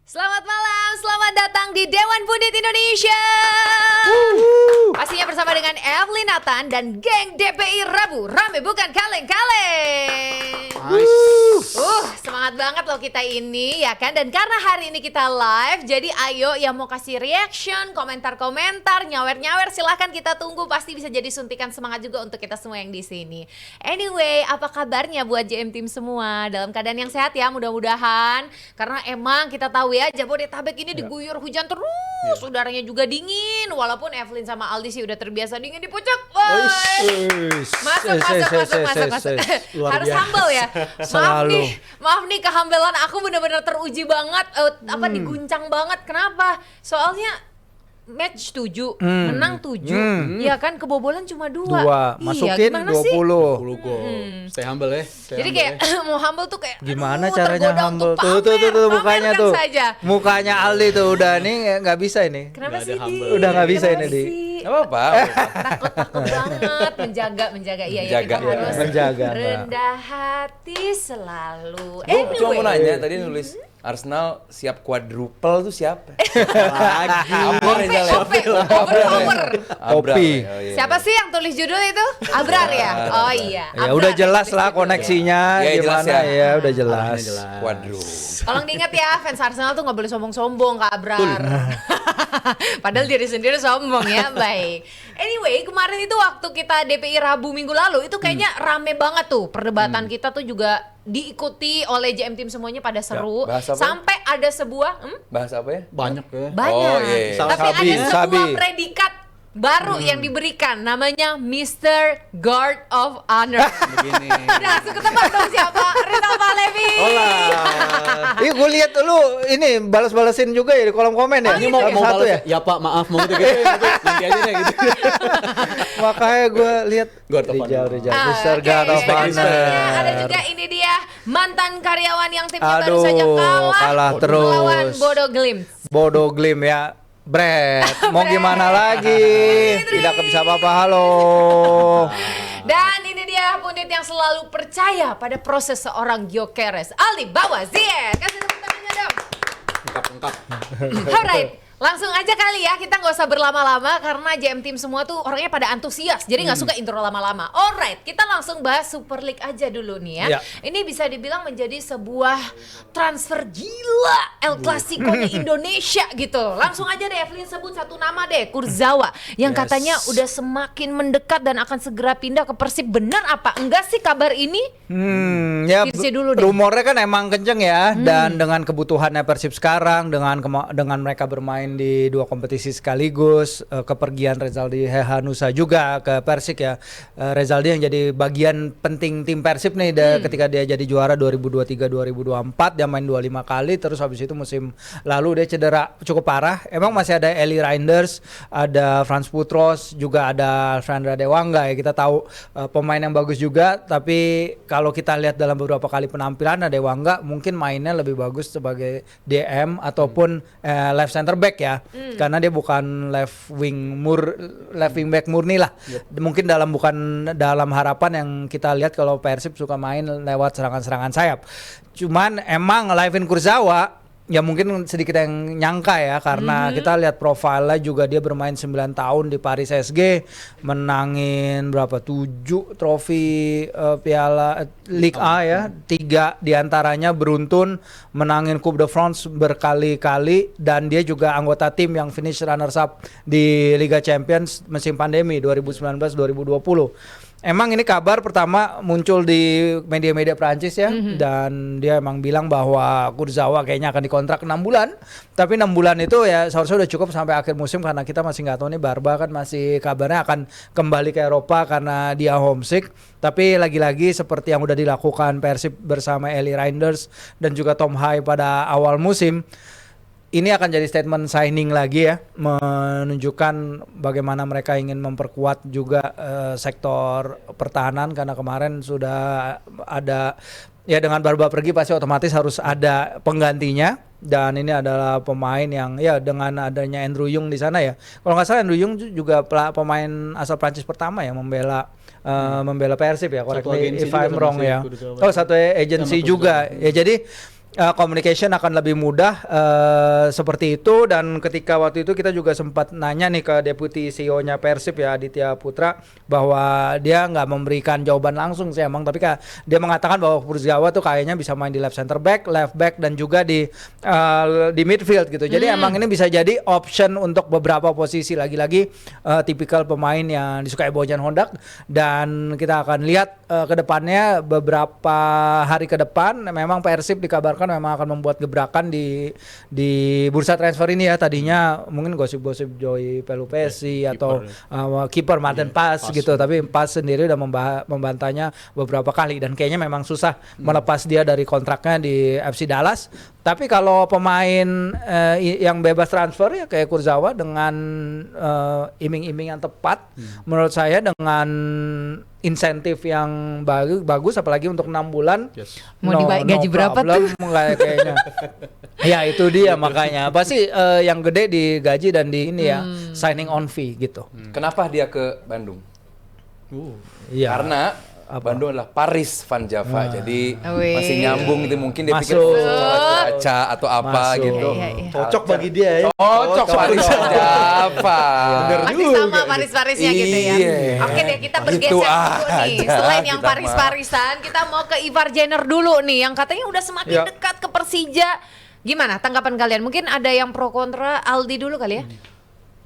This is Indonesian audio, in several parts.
Selamat malam, selamat datang di Dewan Pundit Indonesia. Pastinya bersama dengan Evelyn Nathan dan geng DPI Rabu. Rame bukan kaleng-kaleng. Semangat banget loh kita ini ya kan. Dan karena hari ini kita live, jadi ayo yang mau kasih reaction, komentar-komentar, nyawer-nyawer silahkan kita tunggu. Pasti bisa jadi suntikan semangat juga untuk kita semua yang di sini. Anyway, apa kabarnya buat JM Team semua? Dalam keadaan yang sehat ya mudah-mudahan. Karena emang kita tahu ya Jabodetabek ini diguyur hujan terus, udaranya juga dingin. Walaupun Evelyn sama Aldi sih udah terbiasa dingin di puncak. Masuk. Harus humble ya. Maaf nih kehambelan aku benar-benar teruji banget, diguncang banget. Kenapa? Soalnya match 7, menang 7, ya kan kebobolan cuma 2. Masukin 20 gol. Stay humble ya. Jadi kayak mau humble tuh kayak gimana caranya humble tuh mukanya tuh. Mukanya Aldi tuh udah nih nggak bisa ini. Kenapa sih Di? Udah nggak bisa ini Di. Apa? Takut banget menjaga. Iya kita harus menjaga. rendah hati selalu. Gue cuma mau nanya, tadi nulis Arsenal siap quadruple tuh siapa? Kopi. Siapa sih yang tulis judul itu? Abrar ya? Oh iya. Ya udah jelas lah koneksinya gimana ya, udah jelas. Quadruple. Tolong diingat ya, fans Arsenal tuh nggak boleh sombong-sombong Kak Abrar. Padahal diri sendiri sombong ya, baik. Anyway, kemarin itu waktu kita DPI Rabu minggu lalu itu kayaknya rame banget tuh perdebatan kita tuh juga diikuti oleh JM Team semuanya pada seru. Sampai ada sebuah Bahas apa ya? Banyak ya. banyak. Oh, iya. Tapi ada sebuah predikat baru yang diberikan, namanya Mr. Guard of Honor. Begini. Udah langsung ketebak dong siapa? Rizal Fahlevi. Ih gue lihat lu ini balas-balasin juga ya di kolom komen ya. Ini Mau satu balas ya. ya Pak, maaf mau gitu. Nanti aja deh gitu. Makanya gue lihat Guard of Rijal, Honor. Mr. Guard of Honor. Selanjutnya ada juga ini dia mantan karyawan yang timnya baru saja kalah terus. melawan Bodo Glimt. Bodo Glimt ya. Brett, mau gimana lagi? Tidak bisa apa-apa, halo. Dan ini dia pundit yang selalu percaya pada proses seorang Gyökeres, Aldi Bawazir. Kasih tepuk tangannya dong. Lengkap. Alright, langsung aja kali ya, kita nggak usah berlama-lama karena JM Team semua tuh orangnya pada antusias, jadi nggak suka intro lama-lama. Alright, kita langsung bahas Super League aja dulu nih ya. Ini bisa dibilang menjadi sebuah transfer gila El Clasico-nya Indonesia gitu. Langsung aja deh Evelyn sebut satu nama deh, Kurzawa, yang katanya udah semakin mendekat dan akan segera pindah ke Persib. Bener apa enggak sih kabar ini? Ya Kirsi dulu deh. rumornya kan emang kenceng ya, dan dengan kebutuhannya Persib sekarang, dengan mereka bermain di 2 kompetisi sekaligus, kepergian Rezaldi Hehanusa juga ke Persik ya. Rezaldi yang jadi bagian penting tim Persib nih ketika dia jadi juara 2023-2024, dia main 25 kali, terus habis itu musim lalu dia cedera cukup parah. Emang masih ada Eli Reinders, ada Frans Putros, juga ada Alfrandra Dewangga ya. Kita tahu pemain yang bagus juga, tapi kalau kita lihat dalam beberapa kali penampilan, Dewangga mungkin mainnya lebih bagus sebagai DM ataupun left center back ya, karena dia bukan left wing back murni lah. Mungkin bukan dalam harapan yang kita lihat kalau Persib suka main lewat serangan-serangan sayap. Cuman emang Layvin Kurzawa ya mungkin sedikit yang nyangka ya, karena kita lihat profilnya juga, dia bermain 9 tahun di Paris SG, menangin berapa 7 trofi piala Ligue A ya, 3 diantaranya beruntun, menangin Coupe de France berkali-kali, dan dia juga anggota tim yang finish runners up di Liga Champions musim pandemi 2019-2020. Emang ini kabar pertama muncul di media-media Prancis ya, dan dia emang bilang bahwa Kurzawa kayaknya akan dikontrak 6 bulan. Tapi 6 bulan itu ya seharusnya udah cukup sampai akhir musim, karena kita masih nggak tahu nih, Barba kan masih kabarnya akan kembali ke Eropa karena dia homesick. Tapi lagi-lagi seperti yang udah dilakukan Persib bersama Eli Reinders dan juga Tom Hai pada awal musim, ini akan jadi statement signing lagi ya, menunjukkan bagaimana mereka ingin memperkuat juga sektor pertahanan, karena kemarin sudah ada ya, dengan Barba pergi pasti otomatis harus ada penggantinya, dan ini adalah pemain yang ya dengan adanya Andrew Yung di sana ya. Kalau nggak salah Andrew Yung juga pemain asal Prancis pertama yang membela Persib ya, correct me if I'm wrong ya. Oh, satu agency juga. Ya jadi communication akan lebih mudah seperti itu. Dan ketika waktu itu kita juga sempat nanya nih ke Deputi CEO-nya Persib ya, Aditya Putra, bahwa dia nggak memberikan jawaban langsung sih emang, tapi dia mengatakan bahwa Kurzawa tuh kayaknya bisa main di left center back, left back, dan juga di midfield gitu. Jadi emang ini bisa jadi option untuk beberapa posisi, lagi-lagi tipikal pemain yang disukai Bojan Hondak. Dan kita akan lihat ke depannya, beberapa hari ke depan memang Persib dikabarkan memang akan membuat gebrakan di bursa transfer ini ya. Tadinya mungkin gosip-gosip Joy Pelupesi atau kiper Martin Pas gitu, tapi Pas sendiri udah membantahnya beberapa kali, dan kayaknya memang susah melepas dia dari kontraknya di FC Dallas. Tapi kalau pemain yang bebas transfer ya kayak Kurzawa dengan iming-iming yang tepat, menurut saya dengan insentif yang bagus, apalagi untuk 6 bulan. Mau gaji berapa tuh? Kayaknya. Ya itu dia makanya pasti yang gede digaji dan di ini ya signing on fee gitu. Kenapa dia ke Bandung? Iya. Karena Bandung adalah Paris Van Java, jadi Wih. masih nyambung gitu, mungkin dia pikir Masuk. cuaca atau apa Masuk. gitu. Iya. Cocok bagi dia ya. Cocok Paris Van Java. Masih sama Paris-Parisnya gitu ya. Iya. Oke deh, kita Gitu bergeser dulu nih. aja Selain yang kita Paris-Parisan, kita mau ke Ivar Jenner dulu nih, yang katanya udah semakin dekat ke Persija. Gimana tanggapan kalian? Mungkin ada yang pro kontra. Aldi dulu kali ya.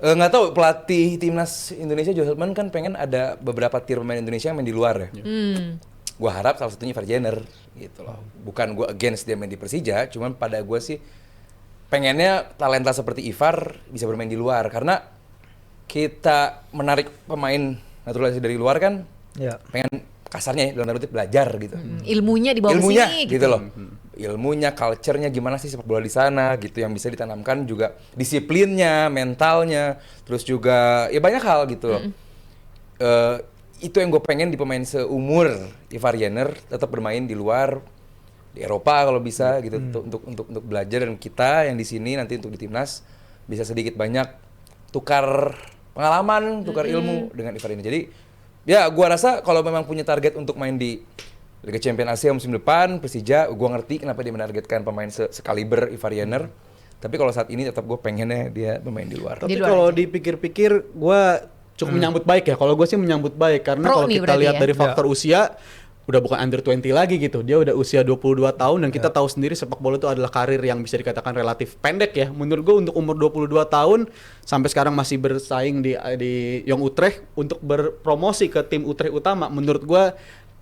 Nggak tahu, pelatih timnas Indonesia Joe Heltman kan pengen ada beberapa tier pemain Indonesia yang main di luar ya. Gua harap salah satunya Ivar Jenner gitu loh. Bukan gua against dia main di Persija, cuman pada gua sih pengennya talenta seperti Ivar bisa bermain di luar, karena kita menarik pemain naturalisasi dari luar kan pengen kasarnya ya, dalam tanda kutip belajar gitu. Ilmunya dibawa Ilmunya sini gitu loh. Ilmunya, culture-nya gimana sih sepak bola di sana gitu, yang bisa ditanamkan juga disiplinnya, mentalnya, terus juga ya banyak hal gitu loh. Itu yang gue pengen di pemain seumur Ivar Jenner, tetap bermain di luar, di Eropa kalau bisa gitu, untuk belajar, dan kita yang di sini nanti untuk di timnas bisa sedikit banyak tukar pengalaman, tukar ilmu dengan Ivar ini. Jadi ya gua rasa kalau memang punya target untuk main di Liga Champions Asia musim depan, Persija, gua ngerti kenapa dia menargetkan pemain sekaliber Ivar Jenner. Tapi kalau saat ini tetap gue pengennya dia bermain di luar. Tapi kalau dipikir-pikir gue cukup menyambut baik ya. Kalau gue sih menyambut baik, karena kalau kita lihat dari faktor usia, udah bukan under 20 lagi gitu. Dia udah usia 22 tahun, dan kita tahu sendiri sepak bola itu adalah karir yang bisa dikatakan relatif pendek ya. Menurut gue untuk umur 22 tahun sampai sekarang masih bersaing di Young Utrecht untuk berpromosi ke tim Utrecht utama, menurut gue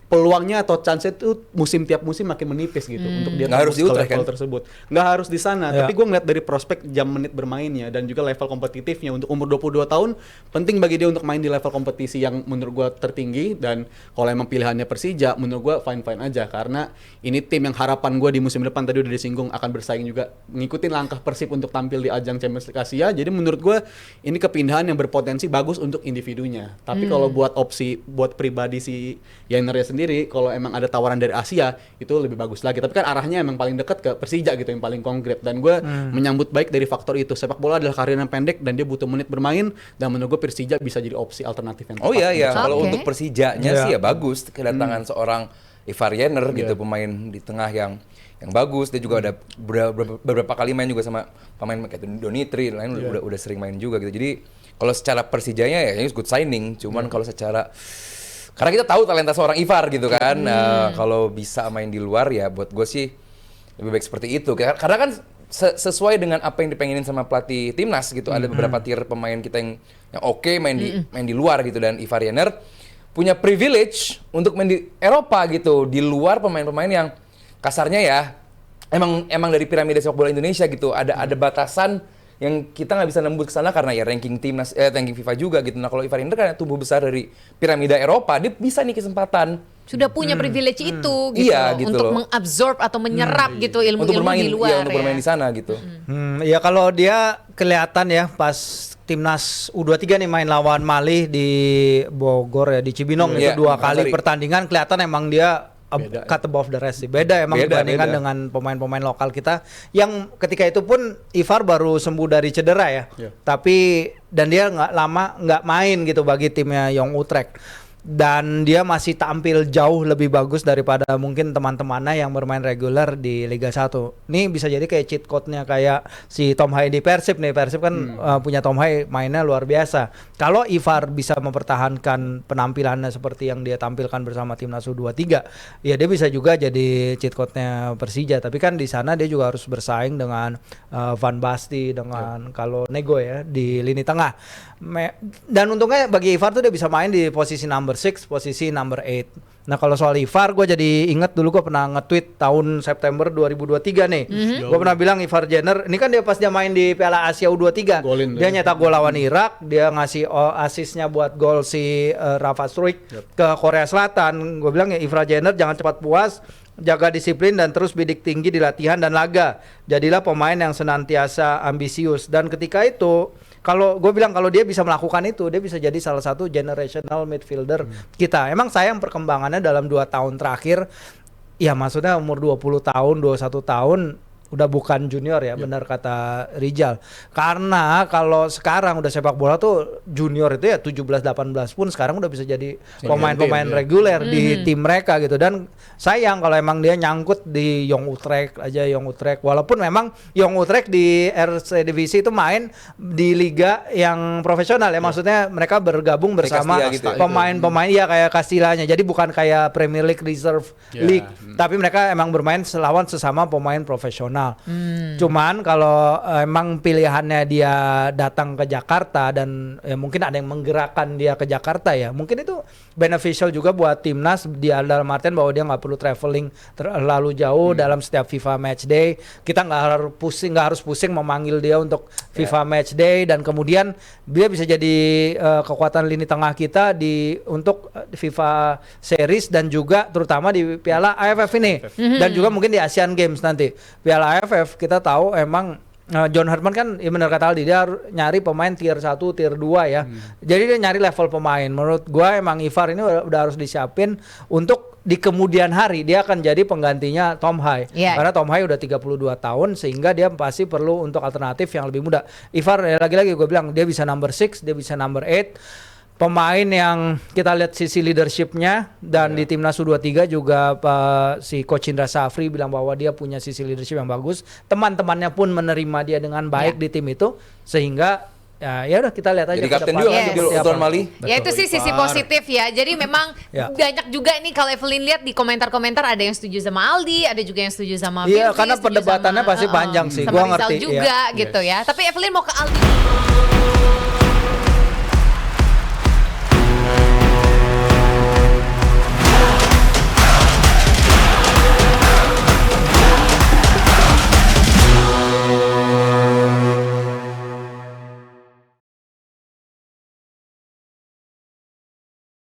peluangnya atau chance itu tiap musim makin menipis gitu untuk dia nggak harus di Utrecht kan tersebut. Nggak harus di sana, tapi gue ngeliat dari prospek jam menit bermainnya dan juga level kompetitifnya untuk umur 22 tahun penting bagi dia untuk main di level kompetisi yang menurut gue tertinggi. Dan kalau emang pilihannya Persija, menurut gue fine-fine aja, karena ini tim yang harapan gue di musim depan tadi udah disinggung akan bersaing juga ngikutin langkah Persib untuk tampil di ajang Champions League Asia. Jadi menurut gue ini kepindahan yang berpotensi bagus untuk individunya. Tapi kalau buat opsi buat pribadi si Jenner sendiri, kalau emang ada tawaran dari Asia itu lebih bagus lagi. Tapi kan arahnya emang paling dekat ke Persija gitu, yang paling konkret. Dan gue menyambut baik dari faktor itu. Sepak bola adalah karir yang pendek dan dia butuh menit bermain, dan menurut gue Persija bisa jadi opsi alternatif yang tepat. Oh iya iya, Okay. kalau untuk Persijanya sih ya bagus kedatangan seorang Ivar Jenner gitu, pemain di tengah yang bagus. Dia juga ada beberapa kali main juga sama pemain kayak Donitri lain, udah sering main juga gitu. Jadi kalau secara Persijanya ya ini good signing. Cuman kalau secara, karena kita tahu talenta seorang Ivar gitu kan, kalau bisa main di luar ya buat gue sih lebih baik seperti itu. Karena kan sesuai dengan apa yang dipengenin sama pelatih timnas gitu. Ada beberapa tier pemain kita yang oke main di luar gitu, dan Ivar Jenner punya privilege untuk main di Eropa gitu, di luar pemain-pemain yang kasarnya ya emang dari piramida sepak bola Indonesia gitu. Ada batasan yang kita nggak bisa nembus ke sana karena ya ranking timnas, ranking FIFA juga gitu. Nah kalau Ivar Jenner kan tumbuh besar dari piramida Eropa, dia bisa nih kesempatan. Sudah punya privilege itu gitu, Iya, gitu untuk loh. mengabsorb atau menyerap gitu ilmu-ilmu Untuk bermain, di luar untuk bermain di sana gitu. Ya kalau dia kelihatan ya pas timnas U23 nih main lawan Mali di Bogor ya, di Cibinong itu 2 kali pertandingan, kelihatan emang dia cut above the rest sih. Beda emang dibandingkan dengan pemain-pemain lokal kita yang ketika itu pun Ivar baru sembuh dari cedera ya. Tapi dan dia nggak lama nggak main gitu bagi timnya Young Utrecht. dan dia masih tampil jauh lebih bagus daripada mungkin teman-temannya yang bermain reguler di Liga 1. Ini bisa jadi kayak cheat code-nya kayak si Tom Hai di Persib nih. Persib kan punya Tom Hai mainnya luar biasa. Kalau Ivar bisa mempertahankan penampilannya seperti yang dia tampilkan bersama timnas U23, ya dia bisa juga jadi cheat code-nya Persija. Tapi kan di sana dia juga harus bersaing dengan Van Basten, dengan kalau Nego ya di lini tengah. Dan untungnya bagi Ivar tuh dia bisa main di posisi number 6, posisi number 8. Nah kalau soal Ivar, gue jadi inget dulu gue pernah nge-tweet tahun September 2023 nih. Gue pernah bilang Ivar Jenner, ini kan dia pas dia main di Piala Asia U23, dia nyetak gol lawan Irak, dia ngasih asisnya buat gol si Rafa Struik ke Korea Selatan. Gue bilang ya Ivar Jenner jangan cepat puas, jaga disiplin dan terus bidik tinggi di latihan dan laga. Jadilah pemain yang senantiasa ambisius. Dan ketika itu, kalau gue bilang kalau dia bisa melakukan itu, dia bisa jadi salah satu generational midfielder kita. Emang sayang perkembangannya dalam 2 tahun terakhir. Ya maksudnya umur 20 tahun, 21 tahun udah bukan junior ya, benar kata Rijal. Karena kalau sekarang udah sepak bola tuh junior itu ya 17-18 pun sekarang udah bisa jadi pemain-pemain reguler di tim mereka gitu. Dan sayang kalau emang dia nyangkut di Young Utrecht aja, Young Utrecht. Walaupun memang Young Utrecht di RC Divisi itu main di liga yang profesional ya, maksudnya mereka bergabung bersama pemain-pemain ya kayak Kastilanya. Jadi bukan kayak Premier League Reserve League, tapi mereka emang bermain lawan sesama pemain profesional. Cuman kalau emang pilihannya dia datang ke Jakarta dan ya mungkin ada yang menggerakkan dia ke Jakarta ya, mungkin itu beneficial juga buat timnas di dalam artian bahwa dia nggak perlu traveling terlalu jauh dalam setiap FIFA Match Day. Kita nggak harus pusing memanggil dia untuk FIFA Match Day, dan kemudian dia bisa jadi kekuatan lini tengah kita untuk FIFA Series dan juga terutama di Piala AFF ini dan juga mungkin di Asian Games nanti. Piala AFF kita tahu emang John Herdman kan ya benar kata Aldi, dia nyari pemain tier 1, tier 2 ya. Jadi dia nyari level pemain. Menurut gua emang Ivar ini udah harus disiapin untuk di kemudian hari dia akan jadi penggantinya Tom Hai. Karena Tom Hai udah 32 tahun sehingga dia pasti perlu untuk alternatif yang lebih muda. Ivar ya lagi-lagi gue bilang dia bisa number 6, dia bisa number 8. Pemain yang kita lihat sisi leadershipnya dan di timnas U23 juga si Coach Indra Safri bilang bahwa dia punya sisi leadership yang bagus. Teman-temannya pun menerima dia dengan baik di tim itu sehingga ya udah kita lihat aja. Jadi kapten juga kan Tuan Mali. Ya itu sih sisi positif ya. Jadi memang banyak juga nih kalau Evelyn lihat di komentar-komentar ada yang setuju sama Aldi, ada juga yang setuju sama Vivi. Iya karena perdebatannya pasti panjang sih. Gua ngerti juga gitu ya. Tapi Evelyn mau ke Aldi.